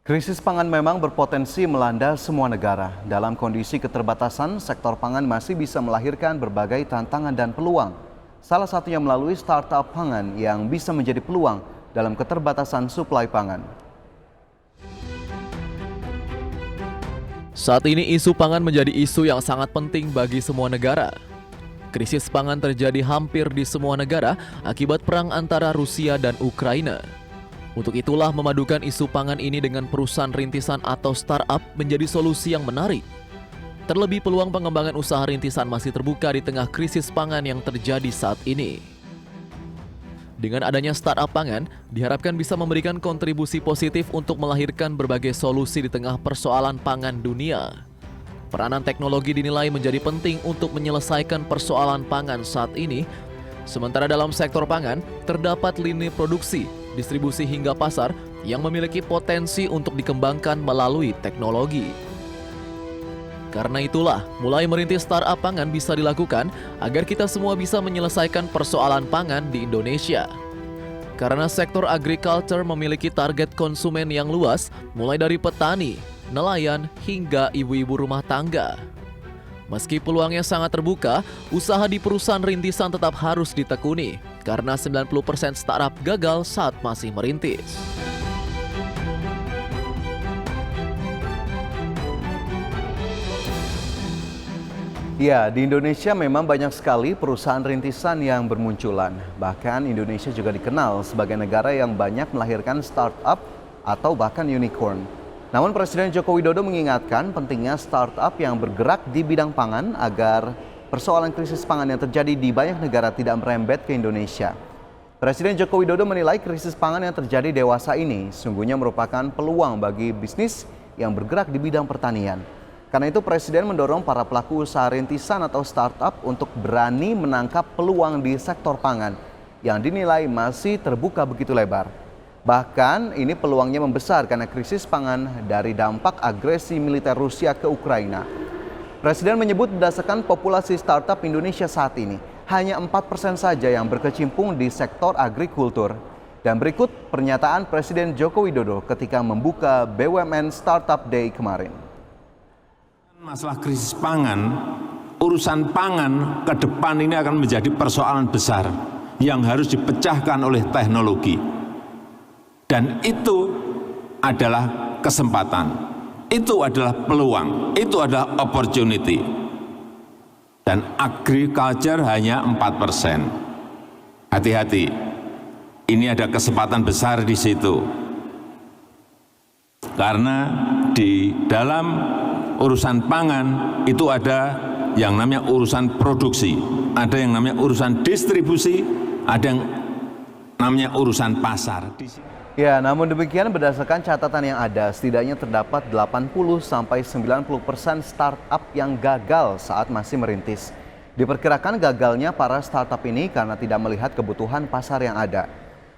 Krisis pangan memang berpotensi melanda semua negara. Dalam kondisi keterbatasan, sektor pangan masih bisa melahirkan berbagai tantangan dan peluang. Salah satunya melalui startup pangan yang bisa menjadi peluang dalam keterbatasan suplai pangan. Saat ini isu pangan menjadi isu yang sangat penting bagi semua negara. Krisis pangan terjadi hampir di semua negara akibat perang antara Rusia dan Ukraina. Untuk itulah memadukan isu pangan ini dengan perusahaan rintisan atau startup menjadi solusi yang menarik. Terlebih peluang pengembangan usaha rintisan masih terbuka di tengah krisis pangan yang terjadi saat ini. Dengan adanya startup pangan, diharapkan bisa memberikan kontribusi positif untuk melahirkan berbagai solusi di tengah persoalan pangan dunia. Peranan teknologi dinilai menjadi penting untuk menyelesaikan persoalan pangan saat ini. Sementara dalam sektor pangan, terdapat lini produksi, distribusi hingga pasar yang memiliki potensi untuk dikembangkan melalui teknologi. Karena itulah, mulai merintis startup pangan bisa dilakukan agar kita semua bisa menyelesaikan persoalan pangan di Indonesia. Karena sektor agriculture memiliki target konsumen yang luas, mulai dari petani, nelayan, hingga ibu-ibu rumah tangga. Meski peluangnya sangat terbuka, usaha di perusahaan rintisan tetap harus ditekuni karena 90% startup gagal saat masih merintis. Ya, di Indonesia memang banyak sekali perusahaan rintisan yang bermunculan. Bahkan Indonesia juga dikenal sebagai negara yang banyak melahirkan startup atau bahkan unicorn. Namun Presiden Joko Widodo mengingatkan pentingnya startup yang bergerak di bidang pangan agar persoalan krisis pangan yang terjadi di banyak negara tidak merembet ke Indonesia. Presiden Joko Widodo menilai krisis pangan yang terjadi dewasa ini sungguhnya merupakan peluang bagi bisnis yang bergerak di bidang pertanian. Karena itu Presiden mendorong para pelaku usaha rintisan atau startup untuk berani menangkap peluang di sektor pangan yang dinilai masih terbuka begitu lebar. Bahkan ini peluangnya membesar karena krisis pangan dari dampak agresi militer Rusia ke Ukraina. Presiden menyebut berdasarkan populasi startup Indonesia saat ini, hanya 4% saja yang berkecimpung di sektor agrikultur. Dan berikut pernyataan Presiden Joko Widodo ketika membuka BUMN Startup Day kemarin. Masalah krisis pangan, urusan pangan ke depan ini akan menjadi persoalan besar yang harus dipecahkan oleh teknologi. Dan itu adalah kesempatan, itu adalah peluang, itu adalah opportunity. Dan agriculture hanya 4%. Hati-hati, ini ada kesempatan besar di situ. Karena di dalam urusan pangan itu ada yang namanya urusan produksi, ada yang namanya urusan distribusi, ada yang namanya urusan pasar. Ya, namun demikian berdasarkan catatan yang ada, setidaknya terdapat 80-90% startup yang gagal saat masih merintis. Diperkirakan gagalnya para startup ini karena tidak melihat kebutuhan pasar yang ada.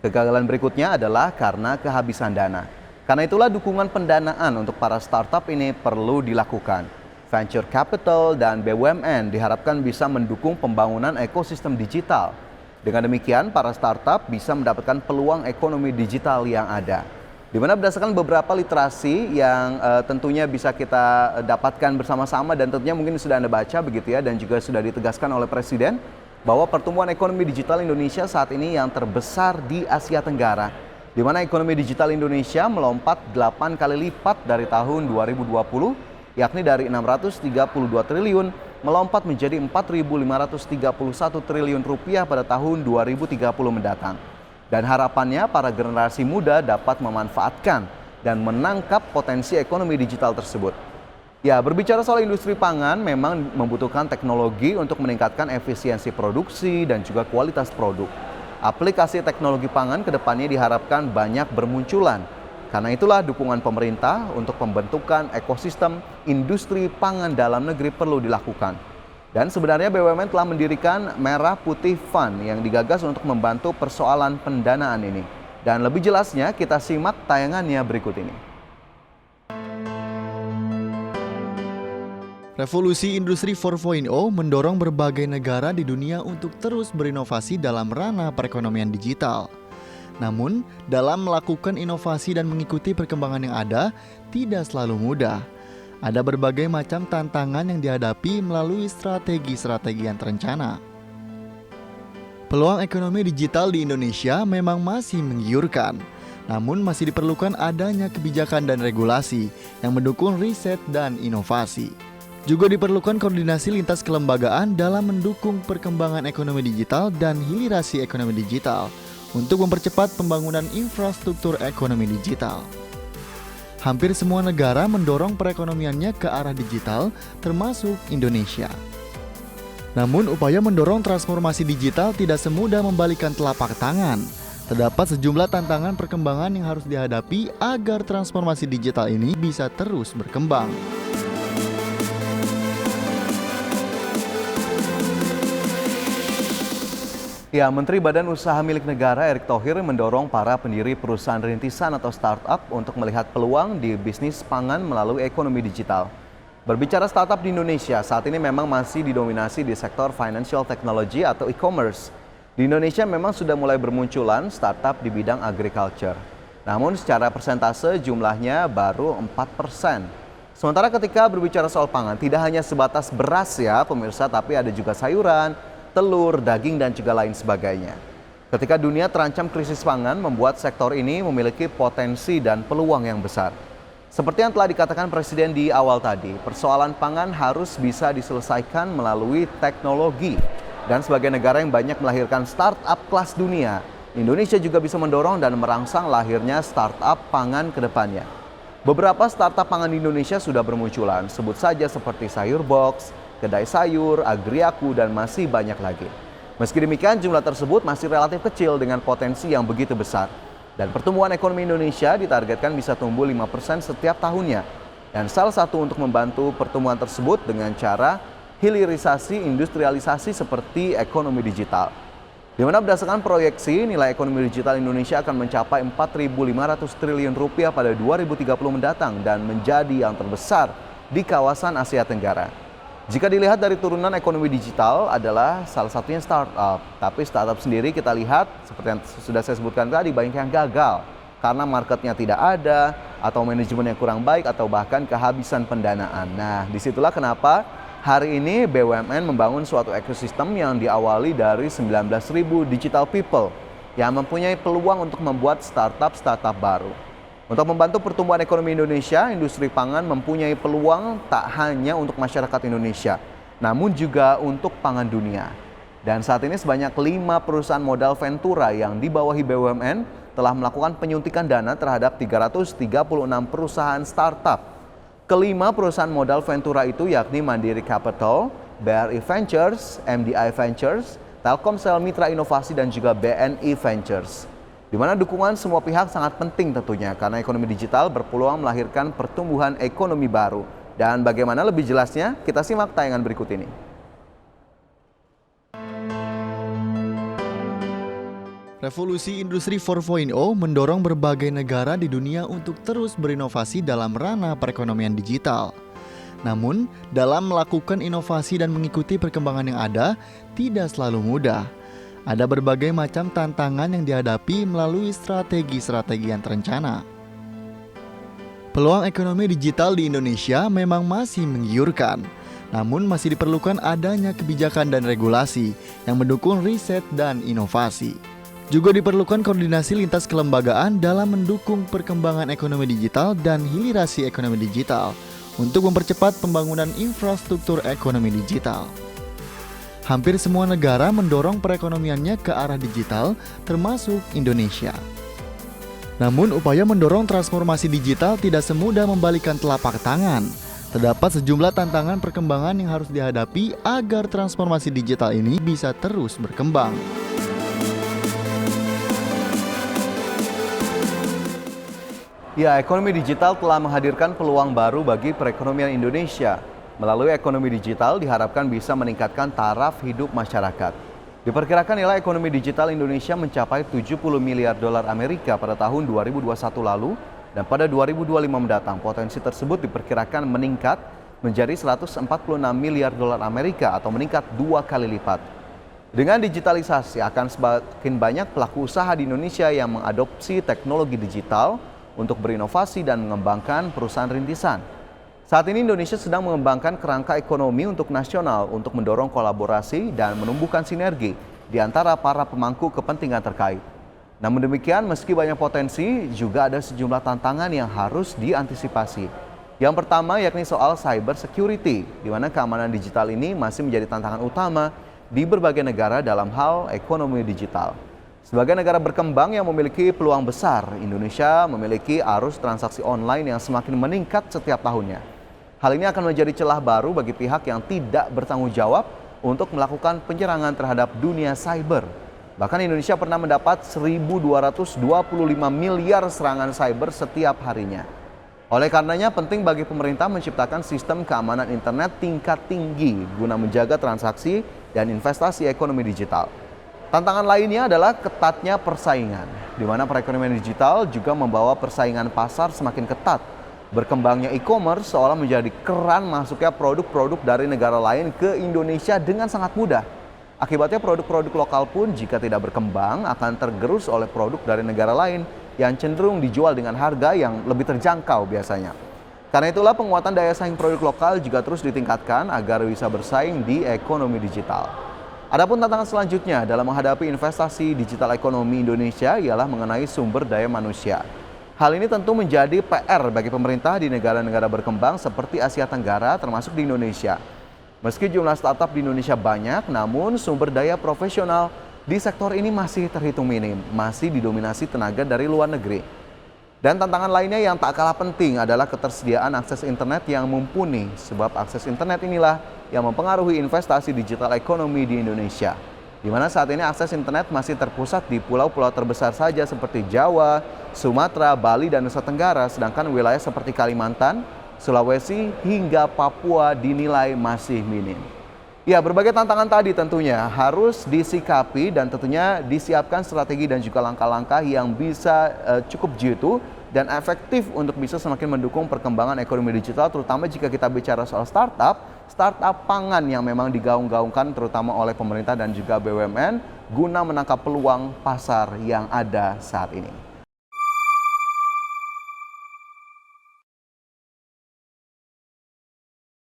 Kegagalan berikutnya adalah karena kehabisan dana. Karena itulah dukungan pendanaan untuk para startup ini perlu dilakukan. Venture capital dan BUMN diharapkan bisa mendukung pembangunan ekosistem digital. Dengan demikian, para startup bisa mendapatkan peluang ekonomi digital yang ada. Di mana berdasarkan beberapa literasi yang tentunya bisa kita dapatkan bersama-sama dan tentunya mungkin sudah Anda baca begitu ya, dan juga sudah ditegaskan oleh Presiden bahwa pertumbuhan ekonomi digital Indonesia saat ini yang terbesar di Asia Tenggara. Di mana ekonomi digital Indonesia melompat 8 kali lipat dari tahun 2020, yakni dari 632 triliun melompat menjadi 4.531 triliun rupiah pada tahun 2030 mendatang. Dan harapannya para generasi muda dapat memanfaatkan dan menangkap potensi ekonomi digital tersebut. Ya, berbicara soal industri pangan memang membutuhkan teknologi untuk meningkatkan efisiensi produksi dan juga kualitas produk. Aplikasi teknologi pangan ke depannya diharapkan banyak bermunculan. Karena itulah dukungan pemerintah untuk pembentukan ekosistem industri pangan dalam negeri perlu dilakukan. Dan sebenarnya BUMN telah mendirikan Merah Putih Fund yang digagas untuk membantu persoalan pendanaan ini. Dan lebih jelasnya kita simak tayangannya berikut ini. Revolusi Industri 4.0 mendorong berbagai negara di dunia untuk terus berinovasi dalam ranah perekonomian digital. Namun, dalam melakukan inovasi dan mengikuti perkembangan yang ada, tidak selalu mudah. Ada berbagai macam tantangan yang dihadapi melalui strategi-strategi yang terencana. Peluang ekonomi digital di Indonesia memang masih menggiurkan, namun masih diperlukan adanya kebijakan dan regulasi yang mendukung riset dan inovasi. Juga diperlukan koordinasi lintas kelembagaan dalam mendukung perkembangan ekonomi digital dan hilirisasi ekonomi digital untuk mempercepat pembangunan infrastruktur ekonomi digital. Hampir semua negara mendorong perekonomiannya ke arah digital, termasuk Indonesia. Namun, upaya mendorong transformasi digital tidak semudah membalikan telapak tangan. Terdapat sejumlah tantangan perkembangan yang harus dihadapi agar transformasi digital ini bisa terus berkembang. Ya, Menteri Badan Usaha Milik Negara Erick Thohir mendorong para pendiri perusahaan rintisan atau startup untuk melihat peluang di bisnis pangan melalui ekonomi digital. Berbicara startup di Indonesia, saat ini memang masih didominasi di sektor financial technology atau e-commerce. Di Indonesia memang sudah mulai bermunculan startup di bidang agriculture. Namun secara persentase jumlahnya baru 4%. Sementara ketika berbicara soal pangan, tidak hanya sebatas beras ya pemirsa, tapi ada juga sayuran, telur, daging, dan juga lain sebagainya. Ketika dunia terancam krisis pangan, membuat sektor ini memiliki potensi dan peluang yang besar. Seperti yang telah dikatakan Presiden di awal tadi, persoalan pangan harus bisa diselesaikan melalui teknologi. Dan sebagai negara yang banyak melahirkan startup kelas dunia, Indonesia juga bisa mendorong dan merangsang lahirnya startup pangan ke depannya. Beberapa startup pangan di Indonesia sudah bermunculan, sebut saja seperti Sayur Box, Kedai Sayur, Agriaku, dan masih banyak lagi. Meski demikian, jumlah tersebut masih relatif kecil dengan potensi yang begitu besar. Dan pertumbuhan ekonomi Indonesia ditargetkan bisa tumbuh 5% setiap tahunnya. Dan salah satu untuk membantu pertumbuhan tersebut dengan cara hilirisasi industrialisasi seperti ekonomi digital. Di mana berdasarkan proyeksi, nilai ekonomi digital Indonesia akan mencapai 4.500 triliun rupiah pada 2030 mendatang dan menjadi yang terbesar di kawasan Asia Tenggara. Jika dilihat dari turunan ekonomi digital adalah salah satunya startup. Tapi startup sendiri kita lihat seperti yang sudah saya sebutkan tadi, banyak yang gagal karena marketnya tidak ada atau manajemen yang kurang baik atau bahkan kehabisan pendanaan. Nah, disitulah kenapa hari ini BUMN membangun suatu ekosistem yang diawali dari 19.000 digital people yang mempunyai peluang untuk membuat startup baru. Untuk membantu pertumbuhan ekonomi Indonesia, industri pangan mempunyai peluang tak hanya untuk masyarakat Indonesia, namun juga untuk pangan dunia. Dan saat ini sebanyak 5 perusahaan modal Ventura yang dibawahi BUMN telah melakukan penyuntikan dana terhadap 336 perusahaan startup. Kelima perusahaan modal Ventura itu yakni Mandiri Capital, BRI Ventures, MDI Ventures, Telkomsel Mitra Inovasi, dan juga BNI Ventures. Di mana dukungan semua pihak sangat penting tentunya karena ekonomi digital berpeluang melahirkan pertumbuhan ekonomi baru. Dan bagaimana lebih jelasnya, kita simak tayangan berikut ini. Revolusi Industri 4.0 mendorong berbagai negara di dunia untuk terus berinovasi dalam ranah perekonomian digital. Namun, dalam melakukan inovasi dan mengikuti perkembangan yang ada, tidak selalu mudah. Ada berbagai macam tantangan yang dihadapi melalui strategi-strategi yang terencana. Peluang ekonomi digital di Indonesia memang masih menggiurkan, namun masih diperlukan adanya kebijakan dan regulasi yang mendukung riset dan inovasi. Juga diperlukan koordinasi lintas kelembagaan dalam mendukung perkembangan ekonomi digital dan hilirisasi ekonomi digital untuk mempercepat pembangunan infrastruktur ekonomi digital. Hampir semua negara mendorong perekonomiannya ke arah digital, termasuk Indonesia. Namun, upaya mendorong transformasi digital tidak semudah membalikan telapak tangan. Terdapat sejumlah tantangan perkembangan yang harus dihadapi agar transformasi digital ini bisa terus berkembang. Ya, ekonomi digital telah menghadirkan peluang baru bagi perekonomian Indonesia. Melalui ekonomi digital diharapkan bisa meningkatkan taraf hidup masyarakat. Diperkirakan nilai ekonomi digital Indonesia mencapai 70 miliar dolar Amerika pada tahun 2021 lalu dan pada 2025 mendatang potensi tersebut diperkirakan meningkat menjadi 146 miliar dolar Amerika atau meningkat 2 kali lipat. Dengan digitalisasi akan semakin banyak pelaku usaha di Indonesia yang mengadopsi teknologi digital untuk berinovasi dan mengembangkan perusahaan rintisan. Saat ini Indonesia sedang mengembangkan kerangka ekonomi untuk nasional untuk mendorong kolaborasi dan menumbuhkan sinergi di antara para pemangku kepentingan terkait. Namun demikian, meski banyak potensi, juga ada sejumlah tantangan yang harus diantisipasi. Yang pertama yakni soal cyber security, di mana keamanan digital ini masih menjadi tantangan utama di berbagai negara dalam hal ekonomi digital. Sebagai negara berkembang yang memiliki peluang besar, Indonesia memiliki arus transaksi online yang semakin meningkat setiap tahunnya. Hal ini akan menjadi celah baru bagi pihak yang tidak bertanggung jawab untuk melakukan penyerangan terhadap dunia cyber. Bahkan Indonesia pernah mendapat 1.225 miliar serangan cyber setiap harinya. Oleh karenanya penting bagi pemerintah menciptakan sistem keamanan internet tingkat tinggi guna menjaga transaksi dan investasi ekonomi digital. Tantangan lainnya adalah ketatnya persaingan, di mana perekonomian digital juga membawa persaingan pasar semakin ketat. Berkembangnya e-commerce seolah menjadi keran masuknya produk-produk dari negara lain ke Indonesia dengan sangat mudah. Akibatnya produk-produk lokal pun jika tidak berkembang akan tergerus oleh produk dari negara lain yang cenderung dijual dengan harga yang lebih terjangkau biasanya. Karena itulah penguatan daya saing produk lokal juga terus ditingkatkan agar bisa bersaing di ekonomi digital. Adapun tantangan selanjutnya dalam menghadapi investasi digital ekonomi Indonesia ialah mengenai sumber daya manusia. Hal ini tentu menjadi PR bagi pemerintah di negara-negara berkembang seperti Asia Tenggara termasuk di Indonesia. Meski jumlah startup di Indonesia banyak, namun sumber daya profesional di sektor ini masih terhitung minim, masih didominasi tenaga dari luar negeri. Dan tantangan lainnya yang tak kalah penting adalah ketersediaan akses internet yang mumpuni, sebab akses internet inilah yang mempengaruhi investasi digital ekonomi di Indonesia. Di mana saat ini akses internet masih terpusat di pulau-pulau terbesar saja seperti Jawa, Sumatera, Bali, dan Nusa Tenggara, sedangkan wilayah seperti Kalimantan, Sulawesi, hingga Papua dinilai masih minim. Ya, berbagai tantangan tadi tentunya harus disikapi dan tentunya disiapkan strategi dan juga langkah-langkah yang bisa cukup jitu dan efektif untuk bisa semakin mendukung perkembangan ekonomi digital, terutama jika kita bicara soal startup pangan yang memang digaung-gaungkan terutama oleh pemerintah dan juga BUMN guna menangkap peluang pasar yang ada saat ini.